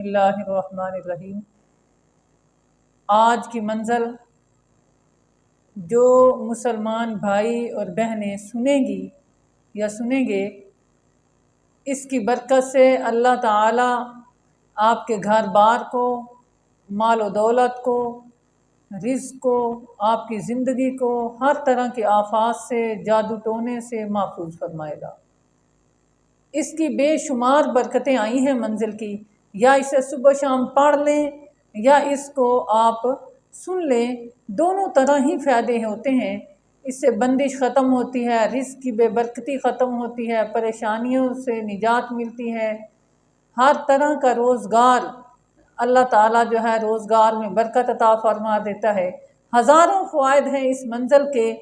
बिस्मिल्लाहिर्रहमानिर्रहीम। आज की मंज़ल जो मुसलमान भाई और बहनें सुनेंगी या सुनेंगे, इसकी बरकत से अल्लाह ताला आपके घर बार को, माल व दौलत को, रिज़्क़ को, आपकी ज़िंदगी को हर तरह के आफात से, जादू टोने से महफूज फरमाएगा। इसकी बेशुमार बरकतें आई हैं मंजिल की। या इसे सुबह शाम पढ़ लें या इसको आप सुन लें, दोनों तरह ही फ़ायदे होते हैं। इससे बंदिश ख़त्म होती है, रिज़्क़ की बेबरकती ख़त्म होती है, परेशानियों से निजात मिलती है, हर तरह का रोज़गार अल्लाह ताला जो है रोज़गार में बरकत अता फरमा देता है। हज़ारों फ़वाइद हैं इस मंज़ल के।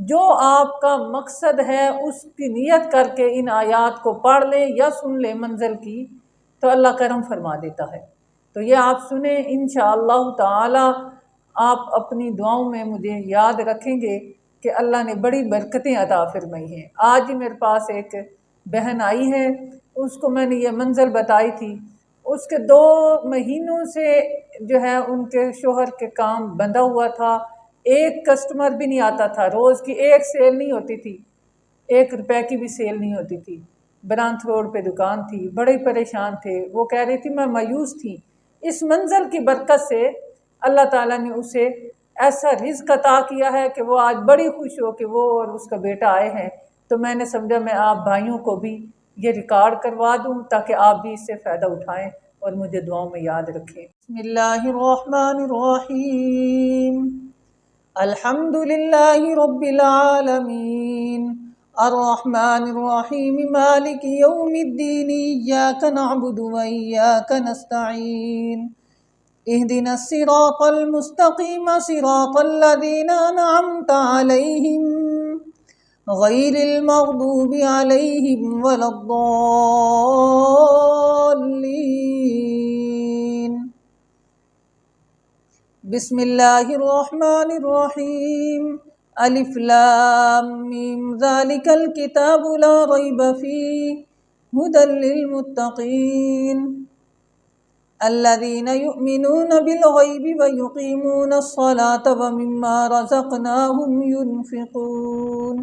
जो आपका मकसद है उसकी नियत करके इन आयात को पढ़ लें या सुन लें मंज़ल की, तो अल्लाह करम फरमा देता है। तो ये आप सुने, इंशाअल्लाह ताला आप अपनी दुआओं में मुझे याद रखेंगे कि अल्लाह ने बड़ी बरकतें अता फरमाई हैं। आज ही मेरे पास एक बहन आई है, उसको मैंने ये मंज़ल बताई थी। उसके 2 महीनों से जो है उनके शोहर के काम बंधा हुआ था, एक कस्टमर भी नहीं आता था, रोज़ की एक सेल नहीं होती थी, 1 रुपए की भी सेल नहीं होती थी। ब्रांथ रोड पे दुकान थी, बड़े परेशान थे। वो कह रही थी मैं मायूस थी। इस मंज़ल की बरकत से अल्लाह ताला ने उसे ऐसा रिज़्क़ अता किया है कि वो आज बड़ी खुश हो कि वो और उसका बेटा आए हैं। तो मैंने समझा मैं आप भाइयों को भी ये रिकॉर्ड करवा दूँ ताकि आप भी इससे फ़ायदा उठाएँ और मुझे दुआओं में याद रखें। बिस्मिल्लाहिर्रहमानिर्रहीम। अल्हम्दुलिल्लाहि रब्बिल आलमीन अर्रहमानिर्रहीम मालिकि यौमिद्दीन इय्याका नअबुदु व इय्याका नस्तईन इहदिनस सिरातल मुस्तकीम सिरातल लज़ीना अनअमता अलैहिम गैरिल मग़दूबि अलैहिम वलद्दाल्लीन। बिस्मिल्लाहिर्रहमानिर्रहीम। अलिफ लाम मीम ज़ालिकल किताबु ला रैब फ़ीहि हुदल लिल मुत्तक़ीन अल्लज़ीना युमिनूना बिल गैबि व युक़ीमूनस सलाता व मिम्मा रज़क़नाहुम युनफ़िक़ून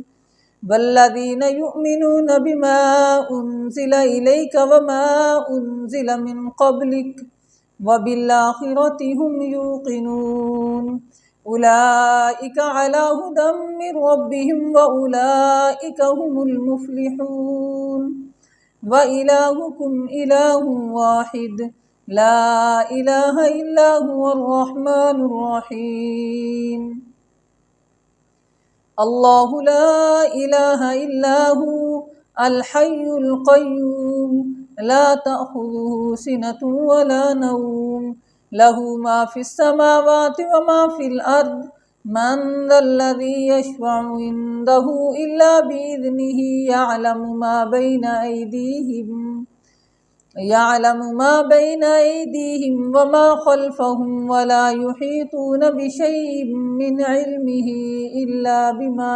वल्लज़ीना युमिनूना बिमा उन्ज़िला इलैका व मा उन्ज़िला मिन क़ब्लिक व बिल आखिरति हुम यूक़िनून उलाइका अला हुदम मिर रब्बिहिम व उलाइका हुमुल मुफ़्लिहून व इलाहुकुम इलाहुन वाहिद ला इलाहा इल्ला हुवर रहमानुर रहीम। अल्लाहु ला इलाहा इल्ला हु अल हय्युल क़य्यूम ला तअख़ुज़ुहु सिनतुन व ला नौम लहु मा फ़िस समावाति व मा फ़िल अर्द मन ज़ल्लज़ी यशफ़अु इंदहु इल्ला बिइज़निही यअलमु मा बैन अयदीहिम व मा ख़ल्फ़हुम व ला युहीतून बिशैइन मिन इल्मिही इल्ला बिमा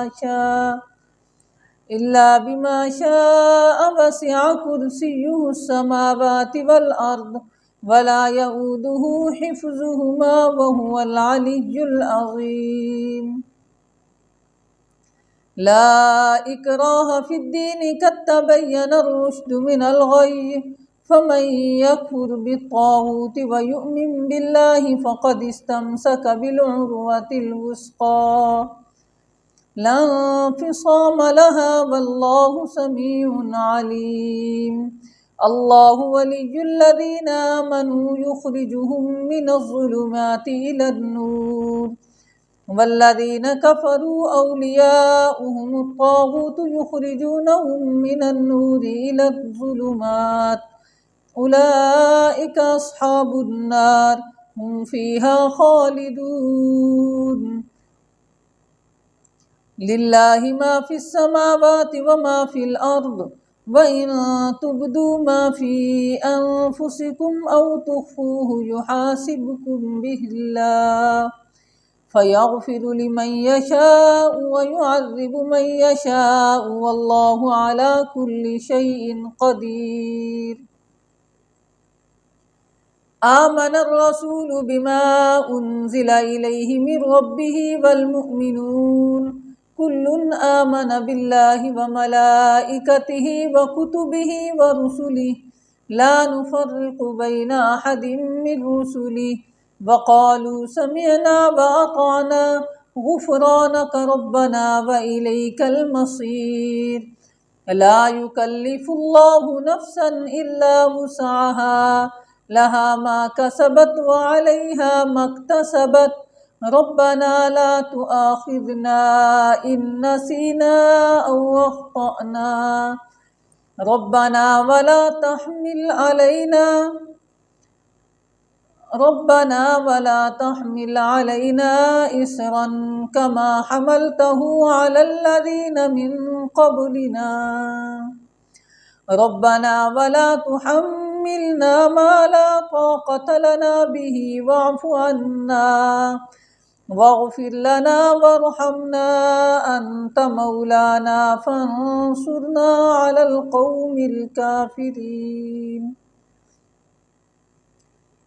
शाअ वसिअ कुर्सियुहुस समावाति वल अर्द व ला यऊदुहु हिफ़्ज़ुहुमा व हुवल अलिय्युल अज़ीम। ला इक्राहा फ़िद्दीन क़द तबय्यनर रुश्दु मिनल ग़य्य फमन यकफ़ुर बित्ताग़ूति व यु'मिन बिल्लाहि फ़क़द इस्तमसक बिलउर्वतिल वुस्क़ा ला इंफ़िसाम लहा वल्लाहु समीउन अलीम। अल्लाहु वलियुल्लज़ीना आमनू युख़रिजुहुम मिनज़्ज़ुलुमाति इलन्नूर वल्लज़ीना कफ़रू औलियाउहुमुत ताग़ूतु युख़रिजूनहुम मिनन्नूरि इलज़्ज़ुलुमात उलाइका अस्हाबुन नार हुम फ़ीहा ख़ालिदून। लिल्लाहि मा फ़िस समावाति व मा फ़िल अर्द व इन तुब्दू मा फ़ी अनफ़ुसिकुम औ तुख़्फ़ूहु युहासिबकुम बिहिल्लाह फ़यग़फ़िरु लिमन यशाअ व युअज़्ज़िबु मन यशाअ वल्लाहु अला कुल्लि शैइन क़दीर। آمن الرسول بما أنزل إليه من ربه والمؤمنون كل آمن بالله وملائكته وكتبه ورسله لا نفرق بين أحد من رسله وقالوا سمعنا وأطعنا غفرانك ربنا وإليك المصير لا يكلف الله نفسا إلا وسعها لها ما كسبت وعليها ما اكتسبت ربنا لا تؤاخذنا إن نسينا أو أخطأنا ربنا ولا تحمل علينا إصرا كما حملته على الذين من قبلنا ربنا ولا تحملنا ما لا طاقة لنا به واعف عنا واغفر لنا وارحمنا أنت مولانا فانصرنا على القوم الكافرين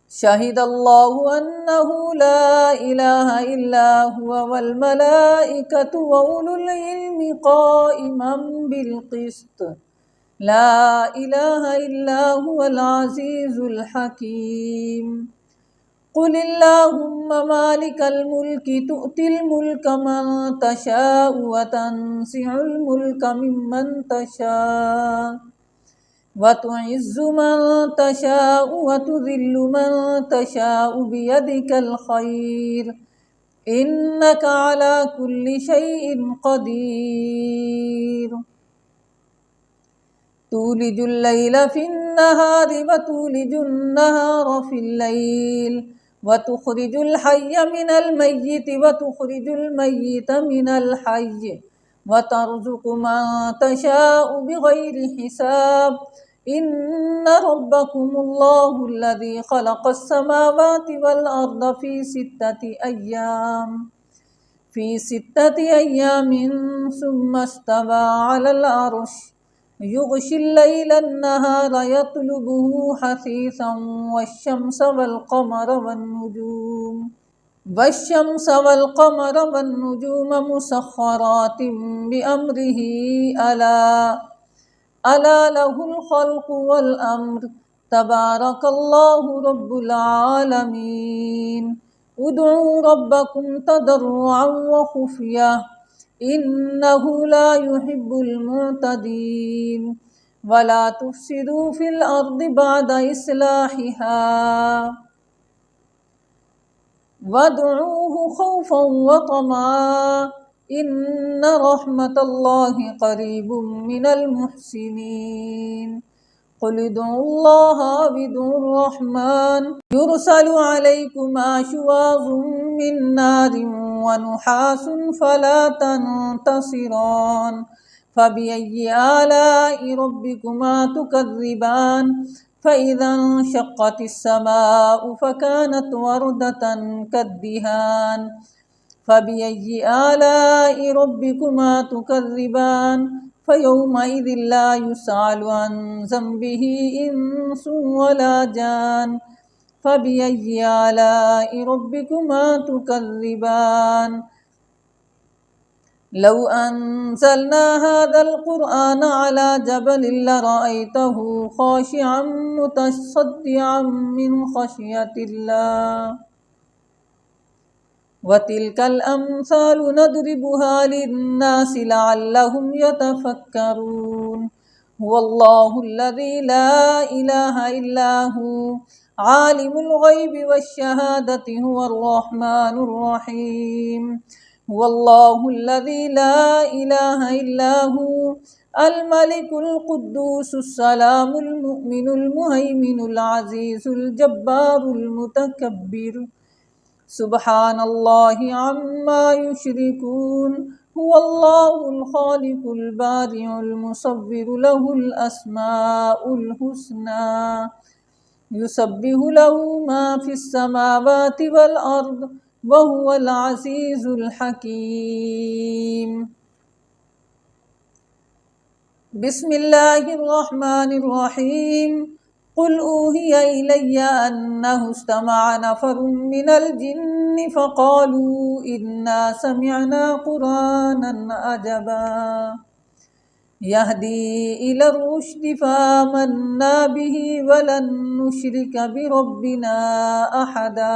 شهد الله أنه لا إله إلا هو والملائكة وأولو العلم قائما بالقسط لا إله إلا هو العزيز الحكيم قل اللهم مالك الملك تؤتي الملك من تشاء وتنزع الملك ممن تشاء وتعز من تشاء وتذل من تشاء بيدك الخير إنك على كل شيء قدير تولج الليل في النهار وتولج النهار في الليل وتخرج الحي من الميت وتخرج الميت من الحي وترزق من تشاء بغير حساب إن ربكم الله الذي خلق السماوات والأرض في ستة أيام ثم استوى على العرش يغشي الليل النهار يطلبه حثيثا والشمس والقمر والنجوم مسخرات بأمره ألا له الخلق والأمر تبارك الله رب العالمين ادعوا ربكم تضرعا وخفية إنه لا يحب المعتدين ولا تفسدوا في الأرض بعد إصلاحها وادعوه خوفا وطمعا إن رحمة الله قريب من المحسنين قل ادعوا الله أو ادعوا الرحمن يرسل عليكما شواظ من نار ونحاس فلا تنتصران فبأي آلاء ربكما تكذبان فإذا انشقت السماء فكانت وردة كالدهان فبأي آلاء ربكما تكذبان فيومئذ لا يسأل عن ذنبه إنس ولا جان فبأي آلاء ربكما تكذبان لو أنزلنا هذا القرآن على جبل لرأيته خاشعا متصدعا من خشية الله وتلك الأمثال نضربها للناس لعلهم يتفكرون هو الله الذي لا إله إلا هو عالم الغيب والشهادة هو الرحمن الرحيم هو الله الذي لا إله إلا هو الملك القدوس السلام المؤمن المهيمن العزيز الجبار المتكبر سبحان الله عما يشركون هو الله الخالق البارئ المصور له الأسماء الحسنى يسبح له ما في السماوات والأرض وهو العزيز الحكيم بسم الله الرحمن الرحيم कुल ऊहिया इलैया अन्नहु इस्तमअ नफरुम मिनल जिन्नि फ़क़ालू इन्ना समिअना क़ुरआनन अजबा यहदी इलर रुश्दि फ़आमन्ना बिही वलन नुश्रिक बिरब्बिना अहदा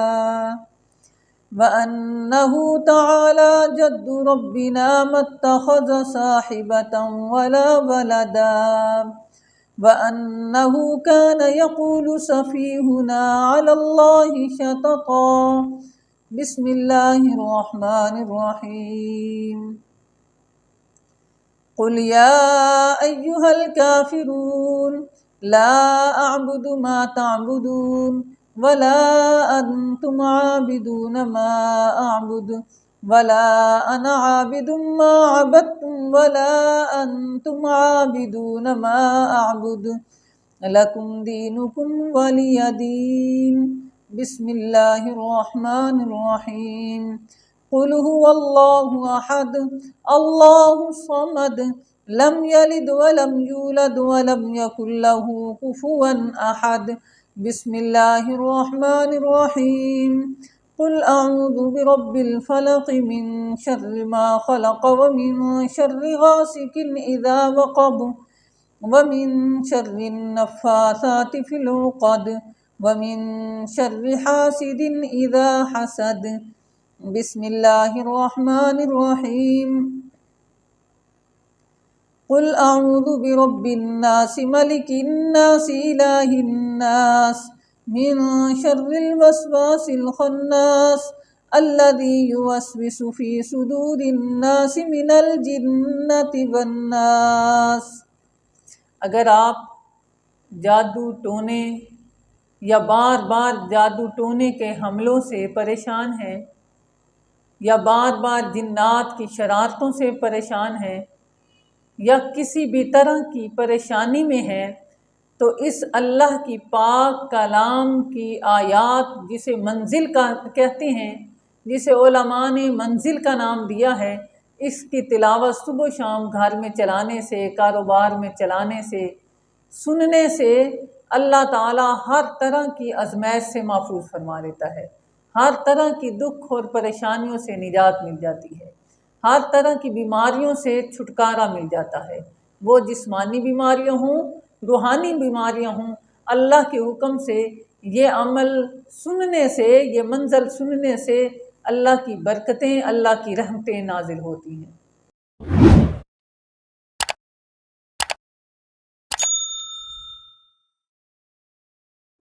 वअन्नहु तआला जद्दु रब्बिना मत्तख़ज़ साहिबतन वला वलदा वअन्नहु कान यक़ूलु सफ़ीहुना अलल्लाहि शतता बिस्मिल्लाहिर रहमानिर रहीम कुल या अय्युहल काफ़िरून ला अअबुदु मा तअबुदून वला अंतुम आबिदून मा अअबुदु वला अना आबिदुम मा अबदतुम वला अंतुम आबिदून मा अअबुदु लकुम दीनुकुम वलिय दीन बिस्मिल्लाहिर रहमानिर रहीम कुल हुवल्लाहु अहद अल्लाहु समद लम यलिद वलम यूलद वलम यकुल लहू कुफुवन अहद बिस्मिल्लाहिर रहमानिर रहीम कुल अऊज़ु बिरब्बिल फलक़ मिन शर्रि मा खलक़ व मिन शर्रि गासिकिन इज़ा वक़ब व मिन शर्रिन नफ़्फ़ासाति फ़िल उक़द व मिन शर्रि हासिदिन इज़ा हसद बिस्मिल्लाहिर रहमानिर रहीम कुल अऊज़ु बिरब्बिन नास मलिकिन नास इलाहिन नास मिन शर्रिल वस्वासिल खन्नास अल्लज़ी युवस्विसु फ़ी सुदूरिन नास मिनल जिन्नति वन्नास। अगर आप जादू टोने या बार बार जादू टोने के हमलों से परेशान हैं या बार बार जिन्नात की शरारतों से परेशान हैं या किसी भी तरह की परेशानी में है, तो इस अल्लाह की पाक कलाम की आयात जिसे मंजिल का कहते हैं, जिसे उलमा ने मंजिल का नाम दिया है, इसकी तिलावत सुबह शाम घर में चलाने से, कारोबार में चलाने से, सुनने से अल्लाह ताला हर तरह की आजमाइश से महफूज फरमा देता है। हर तरह की दुख और परेशानियों से निजात मिल जाती है, हर तरह की बीमारियों से छुटकारा मिल जाता है। वो जिस्मानी बीमारियां हों, रूहानी बीमारियां हों, अल्लाह के हुक्म से ये अमल सुनने से, ये मंजर सुनने से अल्लाह की बरकतें, अल्लाह की रहमतें नाजिल होती हैं।